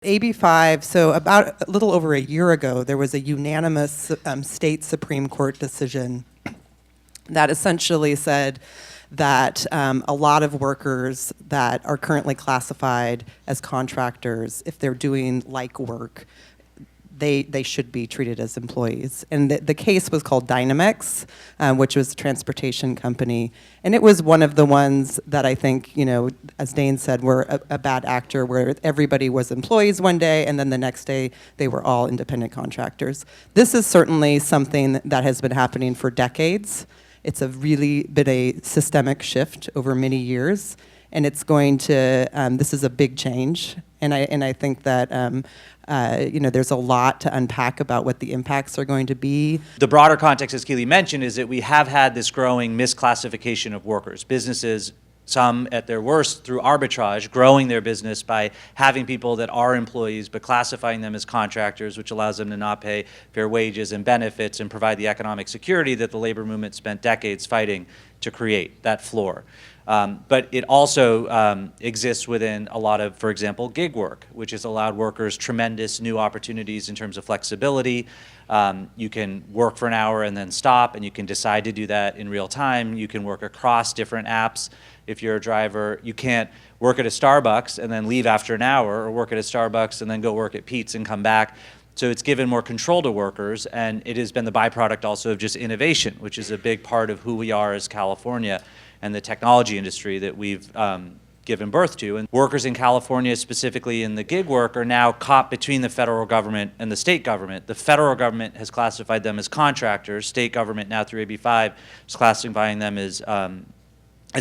AB5, so about a little over a year ago, there was a unanimous state Supreme Court decision that essentially said that a lot of workers that are currently classified as contractors, if they're doing like work, they should be treated as employees. And the case was called Dynamex, which was a transportation company. And it was one of the ones that I think, as Dane said, were a bad actor, where everybody was employees one day, and then the next day they were all independent contractors. This is certainly something that has been happening for decades. It's really been a systemic shift over many years, and it's going to, this is a big change. And I think that there's a lot to unpack about what the impacts are going to be. The broader context, as Keely mentioned, is that we have had this growing misclassification of workers. Businesses, some at their worst through arbitrage, growing their business by having people that are employees but classifying them as contractors, which allows them to not pay fair wages and benefits and provide the economic security that the labor movement spent decades fighting to create, that floor. But it also exists within a lot of, for example, gig work, which has allowed workers tremendous new opportunities in terms of flexibility. You can work for an hour and then stop, and you can decide to do that in real time. You can work across different apps if you're a driver. You can't work at a Starbucks and then leave after an hour, or work at a Starbucks and then go work at Pete's and come back. So it's given more control to workers, and it has been the byproduct also of just innovation, which is a big part of who we are as California and the technology industry that we've given birth to. And workers in California, specifically in the gig work, are now caught between the federal government and the state government. The federal government has classified them as contractors. State government, now through AB5, is classifying them as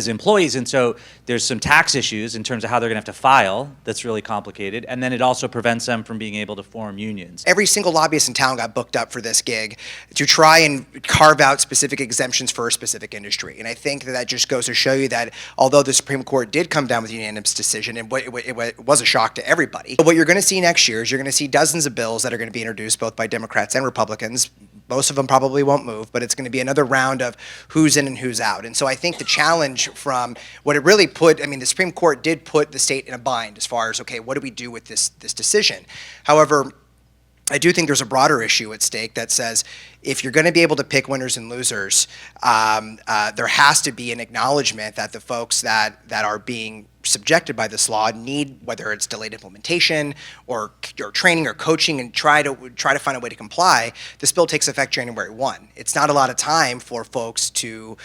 employees, and so there's some tax issues in terms of how they're going to have to file that's really complicated, and then it also prevents them from being able to form unions. Every single lobbyist in town got booked up for this gig to try and carve out specific exemptions for a specific industry, and I think that just goes to show you that although the Supreme Court did come down with a unanimous decision, and it was a shock to everybody, but what you're going to see next year is you're going to see dozens of bills that are going to be introduced both by Democrats and Republicans. Most of them probably won't move, but it's going to be another round of who's in and who's out. And so I think the challenge from what it really put, the Supreme Court did put the state in a bind as far as, okay, what do we do with this decision? However, I do think there's a broader issue at stake that says if you're going to be able to pick winners and losers, there has to be an acknowledgement that the folks that are being subjected by this law need, whether it's delayed implementation or training or coaching, and try to find a way to comply. This bill takes effect January 1. It's not a lot of time for folks to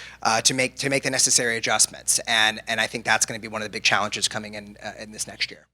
make the necessary adjustments, and I think that's going to be one of the big challenges coming in this next year.